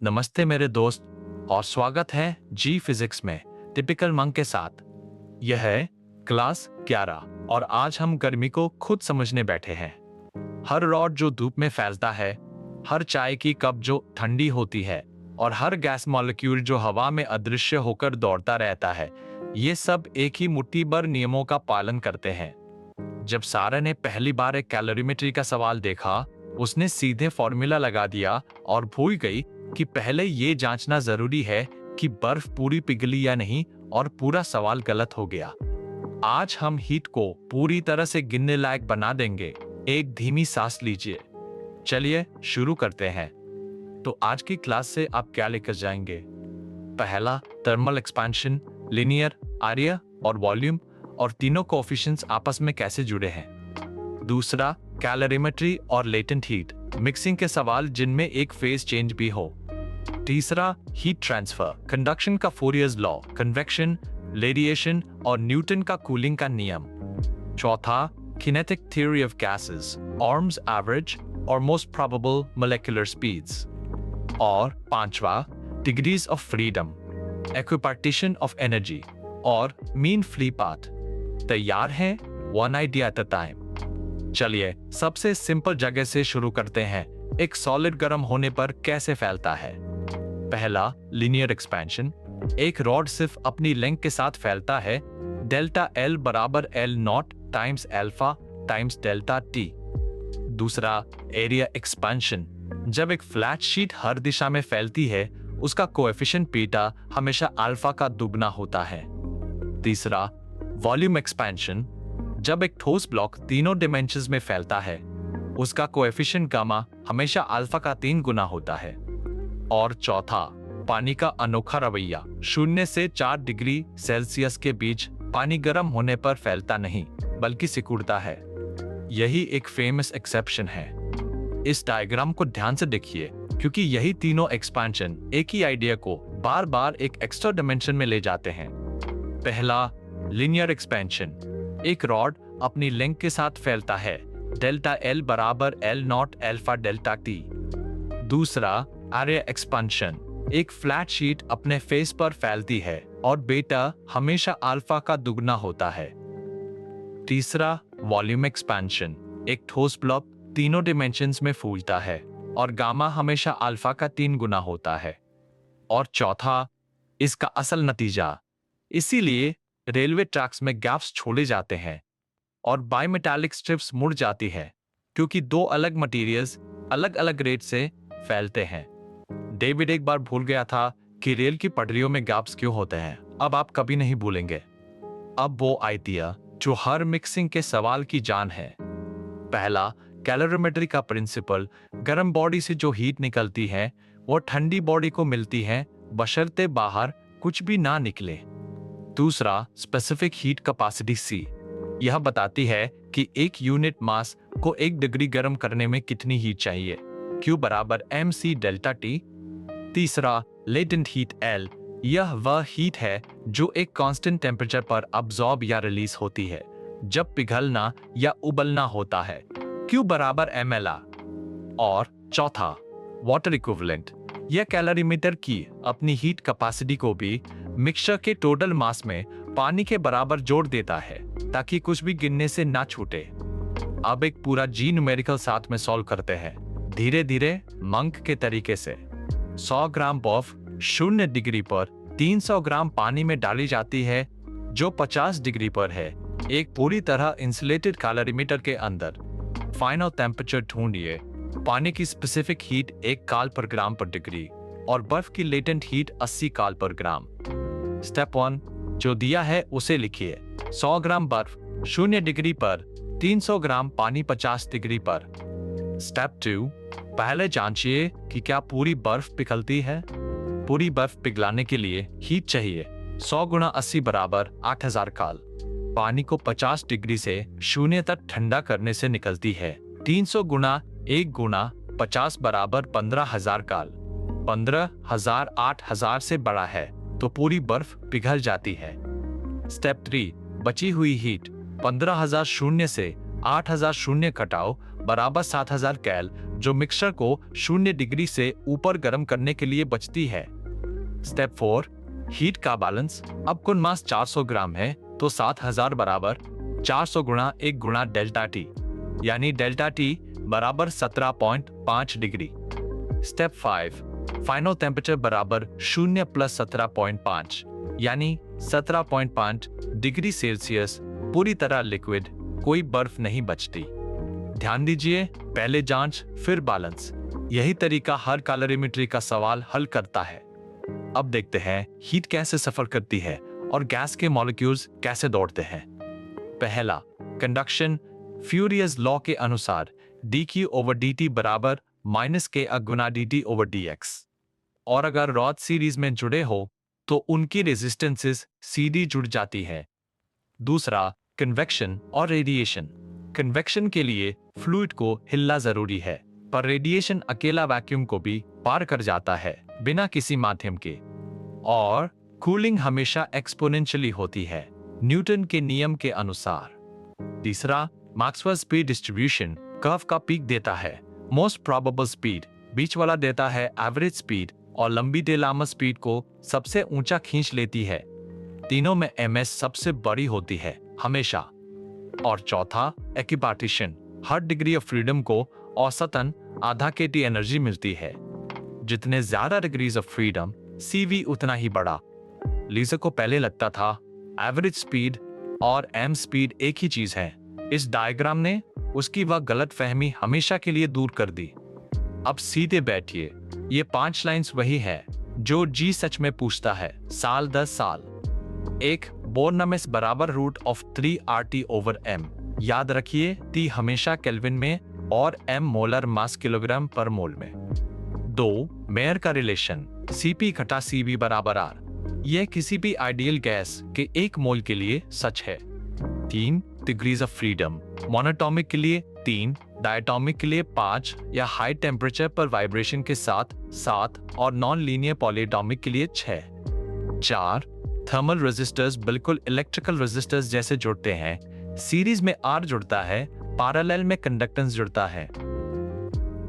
नमस्ते मेरे दोस्त और स्वागत है जी फिजिक्स में टिपिकल मंक के साथ। यह है क्लास 11 और आज हम गर्मी को खुद समझने बैठे हैं। हर रॉड जो धूप में फैलता है, हर चाय की कप जो ठंडी होती है और हर गैस मॉलिक्यूल जो हवा में अदृश्य होकर दौड़ता रहता है, ये सब एक ही मुट्ठी भर नियमों का पालन करते हैं। जब सारा ने पहली बार एक कैलोरीमेट्री का सवाल देखा, उसने सीधे फॉर्मूला लगा दिया और भूल गई कि पहले ये जांचना जरूरी है कि बर्फ पूरी पिघली या नहीं, और पूरा सवाल गलत हो गया। आज हम हीट को पूरी तरह से गिनने लायक बना देंगे। एक धीमी सांस लीजिए। चलिए शुरू करते हैं। तो आज की क्लास से आप क्या लेकर जाएंगे? पहला, थर्मल एक्सपेंशन, लिनियर, आर्य और वॉल्यूम, और तीनों कोएफिशिएंट्स आपस में कैसे जुड़े हैं। दूसरा, कैलोरीमेट्री और लेटेंट हीट, मिक्सिंग के सवाल जिनमें एक फेज चेंज भी हो। तीसरा, हीट ट्रांसफर, कंडक्शन का फोरियर्स लॉ, कन्वेक्शन, रेडिएशन और न्यूटन का कूलिंग का नियम। चौथा, kinetic theory of gases, RMS average और मोस्ट प्रोबेबल मोलेकुलर स्पीड्स। और पांचवा, degrees of freedom, equipartition of energy और मीन फ्री पाथ। तैयार हैं? One idea at a time. चलिए सबसे सिंपल जगह से शुरू करते हैं। एक सॉलिड गर्म होने पर कैसे फैलता है? पहला, लीनियर एक्सपेंशन। एक रॉड सिर्फ अपनी लेंथ के साथ फैलता है। डेल्टा एल बराबर L not times alpha times delta T. दूसरा, एरिया एक्सपेंशन। जब एक फ्लैट शीट हर दिशा में फैलती है, उसका कोएफिशिएंट बीटा हमेशा अल्फा का दुगना होता है। तीसरा, वॉल्यूम एक्सपेंशन। जब एक ठोस ब्लॉक तीनों डिमेंशंस में फैलता है, उसका कोएफिशिएंट गामा हमेशा अल्फा का 3 गुना होता है। और चौथा, पानी का अनोखा रवैया। 0 से 4 डिग्री सेल्सियस के बीच पानी गर्म होने पर फैलता नहीं, बल्कि सिकुड़ता है। यही एक फेमस एक्सेप्शन है। इस डायग्राम को ध्यान से देखिए, क्योंकि यही तीनों एक्सपेंशन एक ही आइडिया को बार बार एक एक्स्ट्रा डिमेंशन में ले जाते हैं। पहला, लीनियर एक्सपेंशन। एक रॉड अपनी लेंथ के साथ फैलता है। डेल्टा एल बराबर L not alpha delta T. दूसरा, आर्य एक्सपेंशन। एक फ्लैट शीट अपने फेस पर फैलती है और बीटा हमेशा अल्फा का दुगना होता है। तीसरा, वॉल्यूम एक्सपेंशन। एक ठोस ब्लॉक तीनों डिमेंशंस में फूलता है और गामा हमेशा अल्फा का 3 गुना होता है। और चौथा, इसका असल नतीजा। इसीलिए रेलवे ट्रैक्स में गैप्स छोड़े जाते हैं और बायमेटालिक स्ट्रिप्स मुड़ जाती है, क्योंकि दो अलग मटेरियल्स अलग अलग रेट से फैलते हैं। डेविड एक बार भूल गया था कि रेल की पटरियों में गैप्स क्यों होते हैं। अब आप कभी नहीं भूलेंगे। अब वो आइडिया जो हर मिक्सिंग के सवाल की जान है। पहला, कैलोरीमेट्री का प्रिंसिपल। गर्म बॉडी से जो हीट निकलती है, वो ठंडी बॉडी को मिलती है, बशर्ते बाहर कुछ भी ना निकले। दूसरा, स्पेसिफिक हीट कैपेसिटी सी। यह बताती है कि एक यूनिट मास को 1 डिग्री गर्म करने में कितनी हीट चाहिए। Q बराबर mc डेल्टा टी। तीसरा, लेटेंट हीट L। यह वह हीट है जो एक कांस्टेंट टेम्परेचर पर अब्सॉर्ब या रिलीज होती है जब पिघलना या उबलना होता है। Q बराबर mLr। और चौथा, वाटर इक्विवेलेंट। यह कैलोरीमीटर की अपनी हीट कैपेसिटी को भी मिक्सचर के टोटल मास में पानी के बराबर जोड़ देता है, ताकि कुछ भी गिनने से ना छूटे। अब एक पूरा जी न्यूमेरिकल साथ में सॉल्व करते हैं, धीरे धीरे मंक के तरीके से। 100 ग्राम बर्फ 0 डिग्री पर 300 ग्राम पानी में डाली जाती है, जो 50 डिग्री पर है, एक पूरी तरह इंसुलेटेड कैलोरीमीटर के अंदर। फाइनल टेम्परेचर ढूंढिए। पानी की स्पेसिफिक हीट 1 काल पर ग्राम पर डिग्री और बर्फ की लेटेंट हीट 80 काल पर ग्राम। स्टेप 1 जो दिया है उसे लिखिए। 100 ग्राम बर्फ 0 डिग्री पर, 300 ग्राम पानी 50 डिग्री पर। स्टेप 2, पहले जांचिए कि क्या पूरी बर्फ पिघलती है। पूरी बर्फ पिघलाने के लिए हीट चाहिए 100 गुणा 80 बराबर 8000 काल। पानी को 50 डिग्री से 0 तक ठंडा करने से निकलती है 300 गुणा 1 गुणा 50 बराबर 15,000 काल। 15,000 8,000 से बड़ा है तो पूरी बर्फ पिघल जाती है। स्टेप 3, बची हुई हीट 15,000 शून्य से 8,000 शून्य घटाओ बराबर 7000 कैल, जो मिक्सचर को 0 डिग्री से ऊपर गर्म करने के लिए बचती है। स्टेप 4, हीट का बैलेंस। अब कुल मास 400 ग्राम है तो 7000 बराबर 400 गुणा 1 गुणा डेल्टा टी, यानी डेल्टा टी बराबर 17.5 डिग्री। स्टेप 5, फाइनल टेम्परेचर बराबर 0 प्लस 17.5, यानी 17.5 डिग्री सेल्सियस। पूरी तरह लिक्विड, कोई बर्फ नहीं बचती। ध्यान दीजिए, पहले जांच फिर बैलेंस। यही तरीका हर कैलोरीमेट्री का सवाल हल करता है। अब देखते हैं हीट कैसे सफर करती है और गैस के मॉलिक्यूल्स कैसे दौड़ते हैं। पहला, कंडक्शन। फ्यूरियस लॉ के अनुसार dq ओवर dt बराबर -k गुना dt ओवर dx। और अगर रॉड सीरीज में जुड़े हो तो उनकी रेजिस्टेंसेस सीधी जुड़ जाती है। दूसरा, कन्वेक्शन और रेडिएशन। कन्वेक्शन के लिए फ्लूइड को हिलना जरूरी है, पर रेडिएशन अकेला वैक्यूम को भी पार कर जाता है बिना किसी माध्यम के। और कूलिंग हमेशा एक्सपोनेंशियली होती है, न्यूटन के नियम के अनुसार। तीसरा, मैक्सवेल स्पीड डिस्ट्रीब्यूशन कर्व का पीक देता है मोस्ट प्रोबेबल स्पीड, बीच वाला देता है एवरेज स्पीड, और लंबी डेलामा स्पीड को सबसे ऊंचा खींच लेती है। तीनों में ms सबसे बड़ी होती है हमेशा। और चौथा, equipartition. Her degree of freedom को औसतन आधा kT एनर्जी मिलती है। जितने ज्यादा डिग्रीज ऑफ फ्रीडम, CV उतना ही बड़ा। लीजर को पहले लगता था एवरेज स्पीड और m स्पीड एक ही चीज है। इस डायग्राम ने उसकी वह गलत फहमी हमेशा के लिए दूर कर दी। अब सीधे बैठिए, ये 5 लाइंस वही है जो जी सच में पूछता है साल 10 साल। 1, बोर्नमस बराबर √3 RT ओवर m। याद रखिए, T हमेशा केल्विन में और m मोलर मास किलोग्राम पर मोल में। 2, मेयर का रिलेशन Cp घटा Cv बराबर R। यह किसी भी आइडियल गैस के 1 मोल के लिए सच है। 3, डिग्रीज ऑफ फ्रीडम। मोनोटॉमिक के लिए 3, डायटोमिक के लिए 5 या हाई टेम्परेचर पर वाइब्रेशन के साथ 7 और नॉन लीनियर पॉलीएटॉमिक के लिए 6। 4, थर्मल रेजिस्टर्स बिल्कुल इलेक्ट्रिकल रेजिस्टर्स जैसे जुड़ते हैं। सीरीज में R जुड़ता है, पैरेलल में कंडक्टेंस जुड़ता है।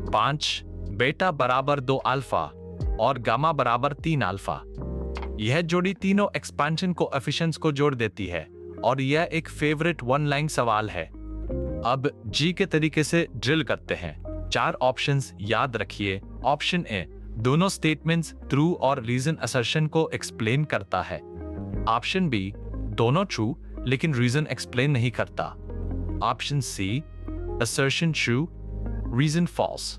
5, बेटा बराबर 2 अल्फा और गामा बराबर 3 अल्फा। यह जोड़ी तीनों एक्सपेंशन कोएफिशिएंट्स को जोड़ देती है और यह एक फेवरेट 1 लाइन सवाल है। अब जी के तरीके से ड्रिल करते हैं। 4 ऑप्शंस याद रखिए। ऑप्शन ए दोनों स्टेटमेंट्स ट्रू और रीजन असर्शन को एक्सप्लेन करता है। ऑप्शन बी दोनों ट्रू लेकिन रीजन एक्सप्लेन नहीं करता। Option C assertion true, reason false.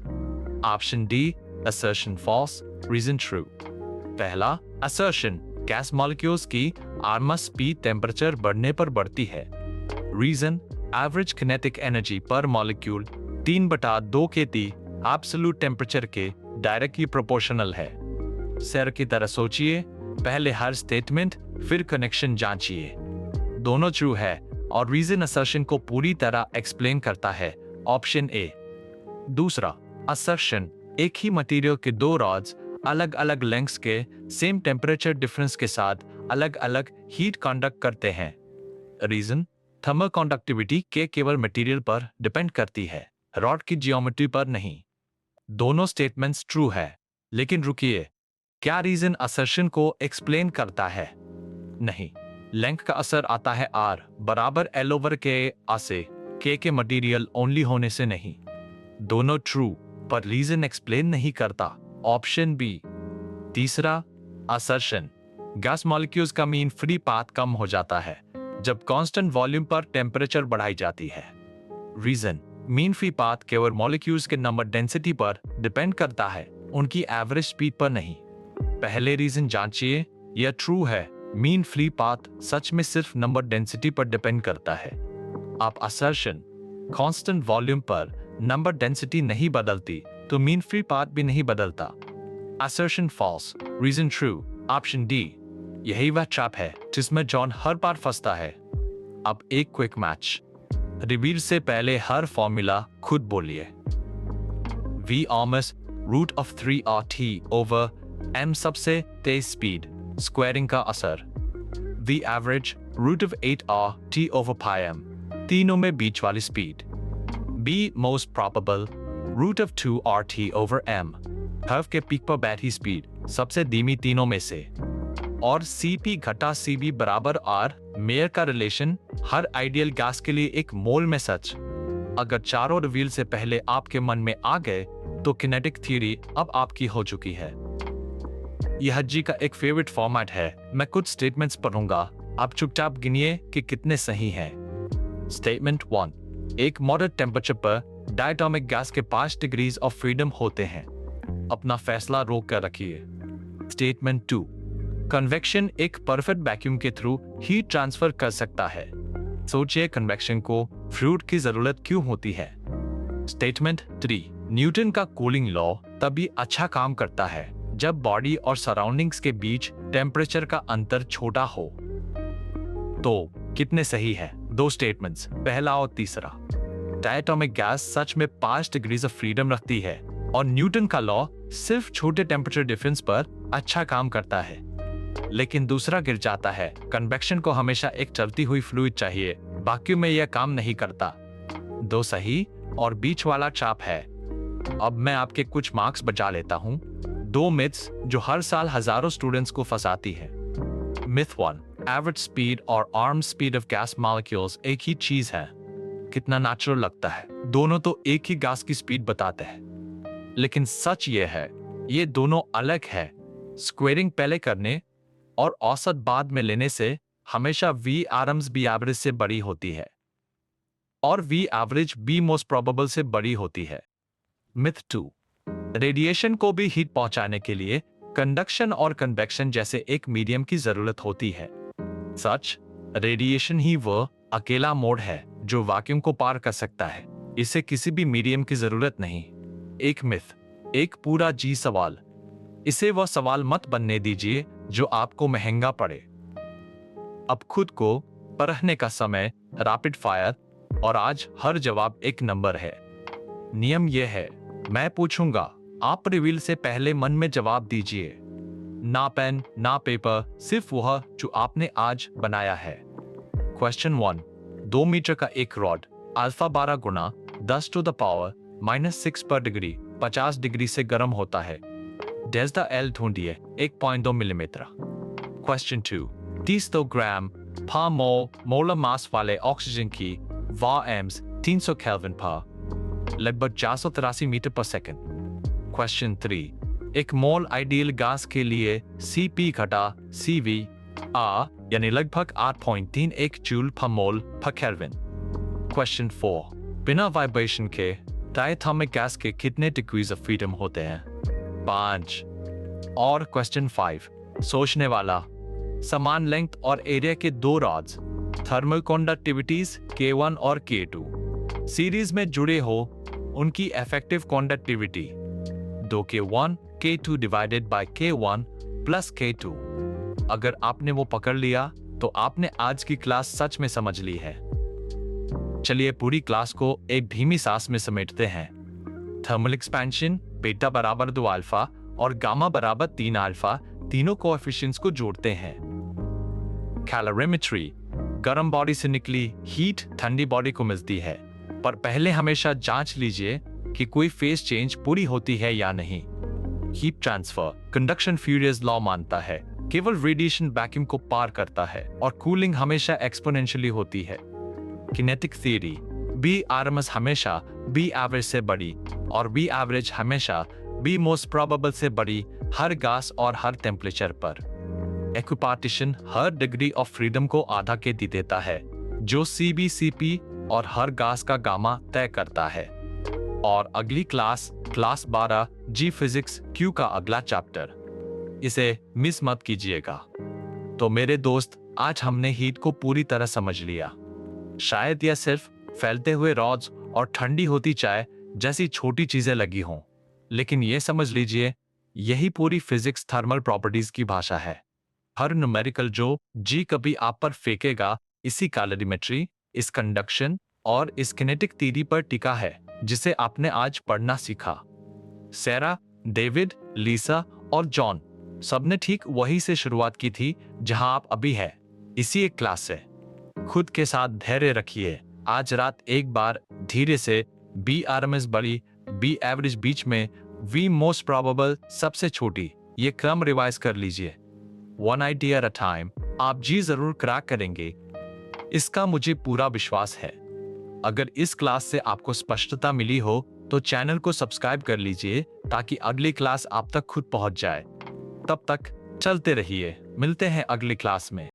Option D assertion false, reason true. पहला, असर्शन गैस मॉलिक्यूल्स की आर्मा स्पीड टेम्परेचर बढ़ने पर बढ़ती है। रीजन एवरेज किनेटिक एनर्जी पर मॉलिक्यूल 3/2 kT एब्सोल्यूट टेम्परेचर के डायरेक्टली प्रोपोर्शनल है। सर की तरह सोचिए, पहले हर स्टेटमेंट फिर कनेक्शन जांचिए। दोनों ट्रू है और रीजन असर्शन को पूरी तरह एक्सप्लेन करता है। Option A. दूसरा, असर्शन एक ही मटेरियल के 2 रॉड्स अलग अलग लेंथ्स के सेम टेम्परेचर डिफरेंस के साथ अलग अलग हीट कंडक्ट करते हैं। रीजन थर्मल कंडक्टिविटी के केवल मटेरियल पर डिपेंड करती है, रॉड की जियोमेट्री पर नहीं। दोनों स्टेटमेंट्स ट्रू है, लेकिन रुकिए, क्या रीजन असर्शन को एक्सप्लेन करता है? नहीं। लेंथ का असर आता है R बराबर L ओवर K A से, K के मटेरियल ओनली होने से नहीं। दोनों ट्रू, पर रीजन एक्सप्लेन नहीं करता। Option B. तीसरा, असर्शन गैस मॉलिक्यूल्स का मीन फ्री पाथ कम हो जाता है जब कांस्टेंट वॉल्यूम पर टेम्परेचर बढ़ाई जाती है। रीजन मीन फ्री पाथ केवल मॉलिक्यूल्स के नंबर डेंसिटी पर डिपेंड करता है, उनकी एवरेज स्पीड पर नहीं। पहले रीजन जांचिए, यह ट्रू है, मीन फ्री पाथ सच में सिर्फ नंबर डेंसिटी पर डिपेंड करता है। आप असर्शन कांस्टेंट वॉल्यूम पर नंबर डेंसिटी नहीं बदलती तो मीन फ्री पाथ भी नहीं बदलता। Assertion false, reason true. Option D. यही वह ट्रैप है जिसमें जॉन हर बार फंसता है। अब एक क्विक मैच। रिवील से पहले हर फॉर्मूला खुद बोलिए। V ऑमस √3RT ओवर m सबसे तेज स्पीड, स्क्वायरिंग का असर। V average √8RT over πm, तीनों में बीच वाली speed. B most probable, root of 2RT/m, curve के पीक पर बैटरी स्पीड सबसे धीमी तीनों में से, और CP घटा CB बराबर R, मेयर का रिलेशन हर आइडियल गैस के लिए एक मोल में सच। अगर चारों रिवील से पहले आपके मन में आ गए तो किनेटिक थ्योरी अब आपकी हो चुकी है। यह जी का एक फेवरेट फॉर्मेट है। मैं कुछ स्टेटमेंट्स पढ़ूंगा, आप चुपचाप गिनिए कि कितने सही हैं। स्टेटमेंट 1, एक मॉडरेट टेम्परेचर पर डायटोमिक गैस के 5 डिग्रीज ऑफ फ्रीडम होते हैं। अपना फैसला रोक कर रखिए। स्टेटमेंट 2, कन्वेक्शन एक परफेक्ट वैक्यूम के थ्रू हीट ट्रांसफर कर सकता है। सोचिए कन्वेक्शन को फ्लूइड की जरूरत क्यों होती है। स्टेटमेंट 3, न्यूटन का कूलिंग लॉ तभी अच्छा काम करता है जब बॉडी और सराउंडिंग्स के बीच टेम्परेचर का अंतर छोटा हो। तो कितने सही है? 2 स्टेटमेंट्स, पहला और तीसरा। डायटोमिक गैस सच में 5 डिग्रीज ऑफ फ्रीडम रखती है और न्यूटन का लॉ सिर्फ छोटे टेम्परेचर डिफरेंस पर अच्छा काम करता है। लेकिन दूसरा गिर जाता है। कन्वेक्शन को हमेशा एक चलती हुई फ्लूइड चाहिए, वैक्यूम में यह काम नहीं करता। 2 सही और बीच वाला चाप है। अब मैं आपके कुछ मार्क्स बचा लेता हूं। 2 मिथ्स जो हर साल हजारों स्टूडेंट्स को फंसाती है। मिथ 1, एवरेज स्पीड और arm speed of gas molecules एक ही चीज है। कितना नेचुरल लगता है, दोनों तो एक ही गैस की स्पीड बताते हैं। लेकिन सच ये है, ये दोनों अलग है। स्क्वेयरिंग पहले करने और औसत बाद में लेने से हमेशा V आरम्स B एवरेज से बड़ी होती है और V average B most probable से बड़ी होती है। मिथ 2, रेडिएशन को भी हीट पहुंचाने के लिए कंडक्शन और कन्वेक्शन जैसे एक मीडियम की जरूरत होती है। सच, रेडिएशन ही वह अकेला मोड है जो वैक्यूम को पार कर सकता है। इसे किसी भी मीडियम की जरूरत नहीं। एक मिथ, एक पूरा जी सवाल। इसे वह सवाल मत बनने दीजिए जो आपको महंगा पड़े। अब खुद को परखने का समय, रैपिड फायर, और आज हर जवाब एक नंबर है। नियम यह है, मैं पूछूंगा, आप रिवील से पहले मन में जवाब दीजिए। ना पेन ना पेपर, सिर्फ वह जो आपने आज बनाया है। क्वेश्चन 1, 2 मीटर का एक रॉड अल्फा 12 गुना 10⁻⁻⁶ पर डिग्री 50 डिग्री से गर्म होता है। डेल्टा एल ढूंढिए 1.2 मिलीमीटर। क्वेश्चन 2, 30 ग्राम पर मोलर मास वाले ऑक्सीजन की वाएम्स 300 केल्विन पर, लगभग 483 मीटर पर सेकंड। क्वेश्चन 3, एक मोल आइडियल गैस के लिए CP घटा CV आ यानी लगभग 8.31 जूल पर मोल पर केल्विन। क्वेश्चन 4, बिना वाइब्रेशन के डायटोमिक गैस के कितने डिग्रीज ऑफ फ्रीडम होते हैं? 5। और क्वेश्चन 5, सोचने वाला, समान लेंथ और एरिया के 2 रॉड्स, थर्मल कंडक्टिविटीज K1 और K2 सीरीज में जुड़े हो, उनकी effective conductivity 2K1 K2 divided by K1 plus K2। अगर आपने वो पकड़ लिया तो आपने आज की क्लास सच में समझ ली है। चलिए पूरी क्लास को एक धीमी सांस में समेटते हैं। थर्मल एक्सपेंशन, बीटा बराबर 2 अल्फा और गामा बराबर 3 अल्फा, तीनों कोएफिशिएंट्स को जोड़ते हैं। कैलोरीमेट्री, गर्म बॉडी से निकली हीट ठंडी बॉडी को मिलती है, पर पहले हमेशा जांच लीजिए कि कोई फेज चेंज पूरी होती है या नहीं। Heat transfer, conduction furious law मानता है, केवल रेडिएशन वैक्यूम को पार करता है और कूलिंग हमेशा एक्सपोनेंशियली होती है। किनेटिक थ्योरी, B आरएमएस हमेशा B एवरेज से बड़ी और B एवरेज हमेशा B मोस्ट प्रोबेबल से बड़ी हर गैस और हर टेम्परेचर पर। Equipartition her degree of freedom को आधा के दे देता है, जो CB CP और हर गैस का गामा तय करता है। और अगली क्लास 12 जी फिजिक्स Q का अगला चैप्टर, इसे मिस मत कीजिएगा। तो मेरे दोस्त, आज हमने हीट को पूरी तरह समझ लिया। शायद यह सिर्फ फैलते हुए रॉड्स और ठंडी होती चाय जैसी छोटी चीजें लगी हों, लेकिन यह समझ लीजिए, यही पूरी फिजिक्स थर्मल प्रॉपर्टीज की भाषा है। हर न्यूमेरिकल जो जी कभी आप पर फेंकेगा, इसी कैलोरीमेट्री, इस कंडक्शन और इस किनेटिक थ्योरी पर टिका है, जिसे आपने आज पढ़ना सीखा। सैरा, डेविड, लीसा और जॉन सबने ठीक वही से शुरुआत की थी जहां आप अभी हैं, इसी एक क्लास से। खुद के साथ धैर्य रखिए। आज रात एक बार धीरे से बी आरएमएस बड़ी, बी एवरेज बीच में, वी मोस्ट प्रोबेबल सबसे छोटी। ये क्रम रिवाइज कर लीजिए। 1 एट अ टाइम। आप जी जरूर क्रैक करेंगे, इसका मुझे पूरा विश्वास है। अगर इस क्लास से आपको स्पष्टता मिली हो तो चैनल को सब्सक्राइब कर लीजिए ताकि अगली क्लास आप तक खुद पहुंच जाए। तब तक चलते रहिए, मिलते हैं अगली क्लास में।